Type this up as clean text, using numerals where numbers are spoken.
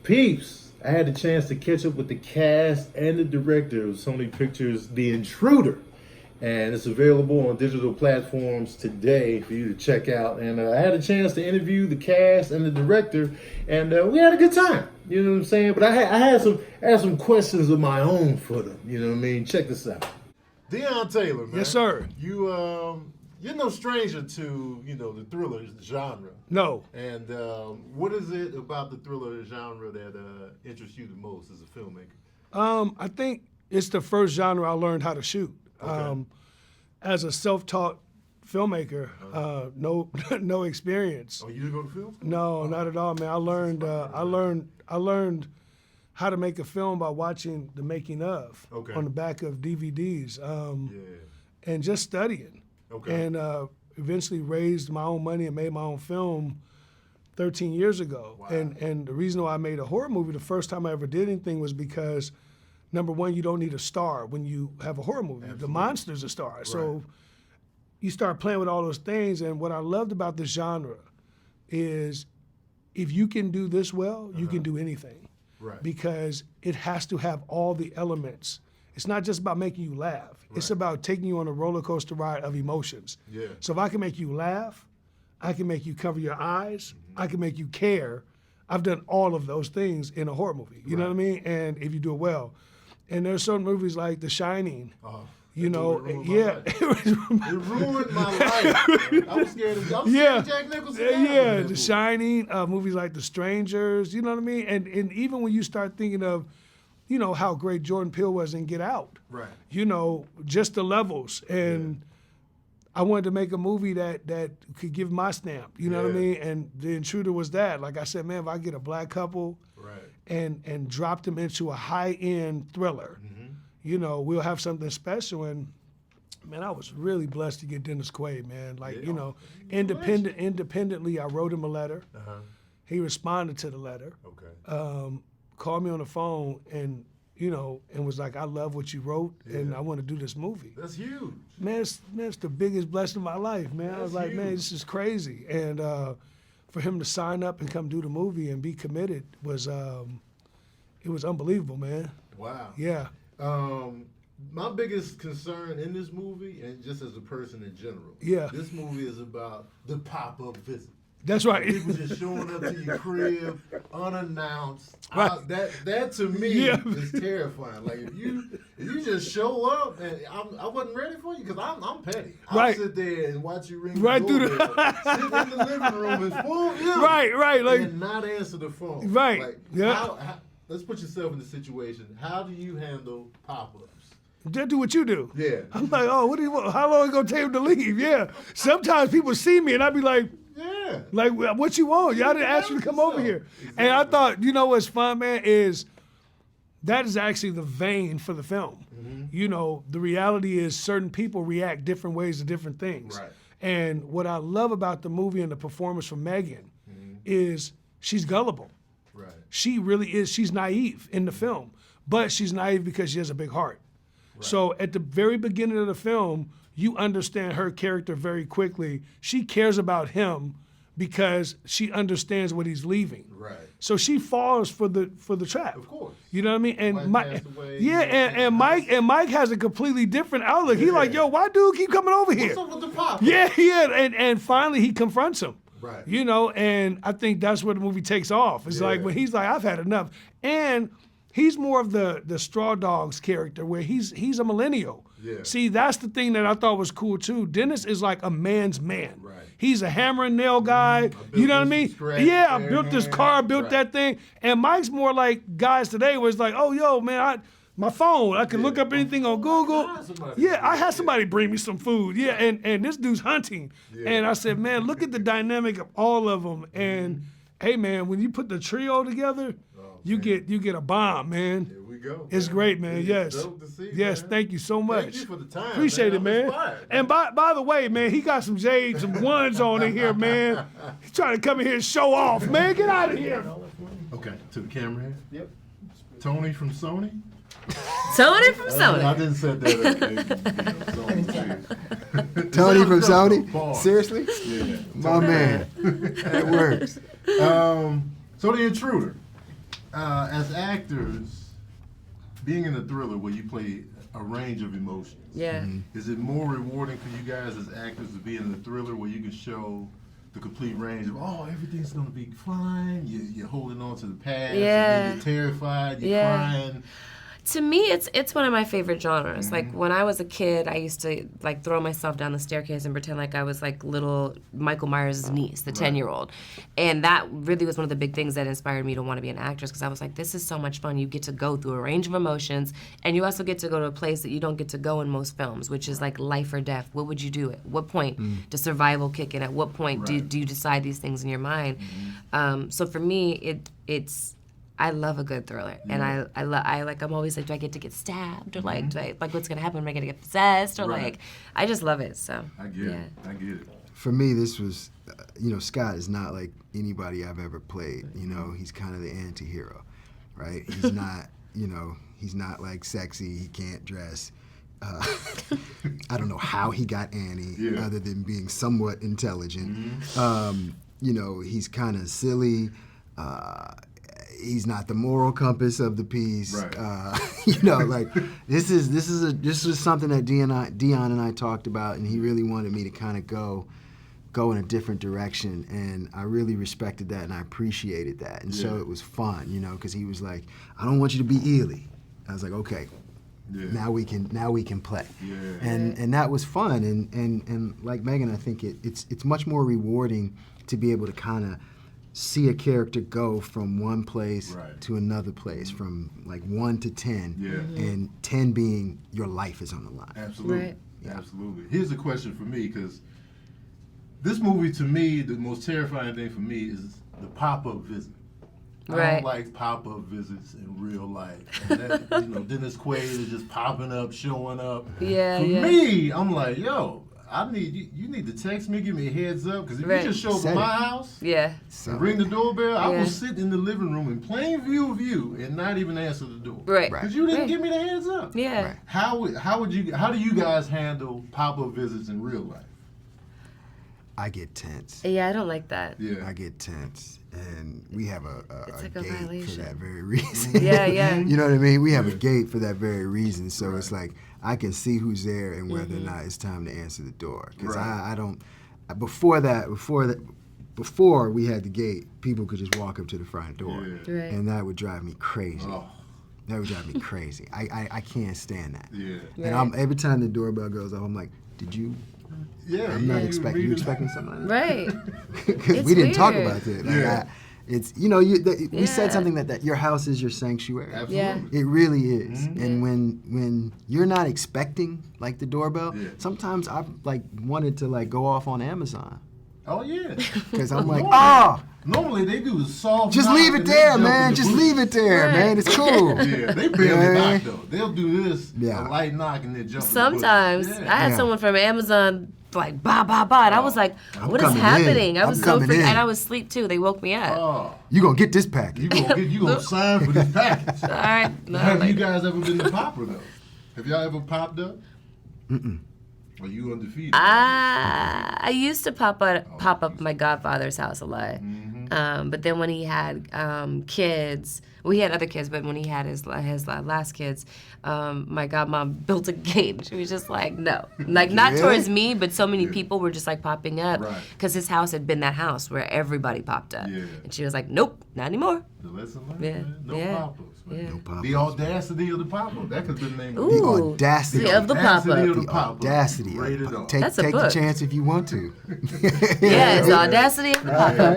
Peeps, I had the chance to catch up with the cast and the director of Sony Pictures' The Intruder. And it's available on digital platforms today for you to check out. And I had a chance to interview the cast and the director, and we had a good time. You know what I'm saying? But I had some questions of my own for them. You know what I mean? Check this out. Deion Taylor, man. Yes, sir. You're no stranger to the thriller genre. No. And what is it about the thriller genre that interests you the most as a filmmaker? I think it's the first genre I learned how to shoot. Okay. As a self-taught filmmaker, no experience. Oh, you didn't go to film school? No, not at all, man. I learned how to make a film by watching the making of on the back of DVDs, and just studying. Okay. And eventually raised my own money and made my own film 13 years ago. Wow. And the reason why I made a horror movie the first time I ever did anything was because, number one, you don't need a star when you have a horror movie. Absolutely. The monster's a star. Right. So you start playing with all those things. And what I loved about this genre is if you can do this well, you can do anything. Right. Because it has to have all the elements. It's not just about making you laugh. Right. It's about taking you on a roller coaster ride of emotions. Yeah. So if I can make you laugh, I can make you cover your eyes, I can make you care. I've done all of those things in a horror movie. You know what I mean? And if you do it well. And there's certain movies like The Shining. It ruined my life. I was scared of Jack Nicholson. The Shining, movies like The Strangers, you know what I mean? And even when you start thinking of, how great Jordan Peele was in Get Out. Right. Just the levels. And I wanted to make a movie that could give my stamp, you know what I mean? And The Intruder was that. Like I said, man, if I get a black couple and drop them into a high-end thriller, we'll have something special. And man, I was really blessed to get Dennis Quaid, man. Independently, I wrote him a letter. He responded to the letter. Called me on the phone and was like, I love what you wrote and I want to do this movie. That's huge. Man, it's the biggest blessing of my life, man. I was like, man, this is crazy. And for him to sign up and come do the movie and be committed was, it was unbelievable, man. Wow. Yeah. My biggest concern in this movie, and just as a person in general, this movie is about the pop-up visit. That's right. People just showing up to your crib unannounced. Right. That to me is terrifying. Like if you just show up and I wasn't ready for you because I'm petty. I'll sit there and watch you ring the doorbell, sit in the living room and full like, and not answer the phone. Right. Like, how, let's put yourself in the situation. How do you handle pop-ups? Just do what you do. Yeah. I'm like, oh, what do you want? How long is it gonna take him to leave? Yeah. Sometimes people see me and I'd be like, like, what you want? Y'all didn't ask you to come over here. Exactly. And I thought, what's fun, man, is that is actually the vein for the film. The reality is certain people react different ways to different things. Right. And what I love about the movie and the performance from Megan is she's gullible. Right. She really is. She's naive in the film, but she's naive because she has a big heart. Right. So at the very beginning of the film, you understand her character very quickly. She cares about him because she understands what he's leaving. Right. So she falls for the trap. Of course. You know what I mean? And Mike, and Mike has a completely different outlook. He like, yo, why dude keep coming over here? What's up with the pop? Yeah. And finally he confronts him. Right. And I think that's where the movie takes off. It's like when he's like, I've had enough. And he's more of the Straw Dogs character where he's a millennial. Yeah. See, that's the thing that I thought was cool too. Dennis is like a man's man. Right. He's a hammer and nail guy. You know what I mean? I built this car, built that thing. And Mike's more like guys today where it's like, oh, yo, man, my phone, I can look up anything on Google. I had somebody bring me some food. Yeah, and this dude's hunting. Yeah. And I said, man, look at the dynamic of all of them. And hey, man, when you put the trio together, you get a bomb, man. Here we go. It's great, man. Yes. Dope to see, yes, man. Thank you so much. Thank you for the time. Appreciate it, man. Inspired, and by the way, man, he got some J's, some ones on in here, man. He's trying to come in here and show off, man. Get out of here. Okay, to the camera here. Yep. Tony from Sony. Tony from Sony. I didn't say that. Tony from Sony? Seriously? Yeah. My man. That works. So The Intruder. as actors, being in a thriller where you play a range of emotions, Yeah. is it more rewarding for you guys as actors to be in a thriller where you can show the complete range of, oh, everything's gonna be fine, you're holding on to the past, and Yeah. then you're terrified, you're Yeah. crying. To me, it's one of my favorite genres. Like when I was a kid, I used to like throw myself down the staircase and pretend like I was like little Michael Myers' niece, the 10-year-old, and that really was one of the big things that inspired me to want to be an actress because I was like, this is so much fun. You get to go through a range of emotions, and you also get to go to a place that you don't get to go in most films, which is like life or death. What would you do? At what point does survival kick in? At what point do you decide these things in your mind? So for me, it's. I love a good thriller, and I'm always like, do I get to get stabbed, or like, do I, like, what's gonna happen? Am I gonna get possessed, or like, I just love it. So I get it. I get it. For me, this was, Scott is not like anybody I've ever played. He's kind of the anti-hero, right? He's not, he's not like sexy. He can't dress. I don't know how he got Annie, other than being somewhat intelligent. He's kind of silly. He's not the moral compass of the piece. Right. This was something that Dion and I talked about, and he really wanted me to kind of go in a different direction, and I really respected that and I appreciated that, and so it was fun, because he was like, I don't want you to be Ely. I was like, okay. Yeah. Now we can play, and that was fun, and like Megan, I think it's much more rewarding to be able to kind of see a character go from one place to another place, from like 1 to 10, and 10 being your life is on the line. Absolutely, absolutely. Here's a question for me, because this movie, to me, the most terrifying thing for me is the pop-up visit. I don't like pop-up visits in real life. And that, Dennis Quaid is just popping up, showing up. For me, I'm like, yo, I need you need to text me, give me a heads up, because if you just show up at my house and ring the doorbell, I will sit in the living room in plain view of you and not even answer the door. Because you didn't give me the heads up. How do you guys handle pop-up visits in real life? I get tense. Yeah, I don't like that. I get tense. And we have a like gate violation. for that very reason. You know what I mean? We have a gate for that very reason. So it's like, I can see who's there and whether or not it's time to answer the door. Because I don't, before we had the gate, people could just walk up to the front door. And that would drive me crazy. That would drive me crazy. I can't stand that. And every time the doorbell goes off, I'm like, did you? I'm not expecting. You expecting something? Because we didn't talk about that. It's we said something that your house is your sanctuary. Absolutely. It really is. And when you're not expecting like the doorbell, sometimes I've like wanted to like go off on Amazon. Oh yeah. Because I'm like, normally they do the soft. Just leave it there, man. Just leave it there, man. It's cool. They barely knock though. They'll do this, a light knock, and then jump. Sometimes I had someone from Amazon like ba ba ba, and I was like, "What is happening?" I was so freaked, and I was asleep too. They woke me up. You gonna get this package? You gonna sign for this package? All right. No, have you guys ever been to Popper though? Have y'all ever popped up? Are you undefeated? I used to pop up my godfather's house a lot. But then when he had kids, well, he had other kids, but when he had his last kids, my godmom built a gate. She was just like, no. Like, not towards me, but so many people were just like popping up. Because his house had been that house where everybody popped up. And she was like, nope, not anymore. The lesson learned, man. No pop-ups. No pop-ups. The audacity of the pop-up. That could be the name of it. The audacity of the pop-up. The audacity of the pop-up. Take the chance if you want to. Yes, the audacity of the pop-up.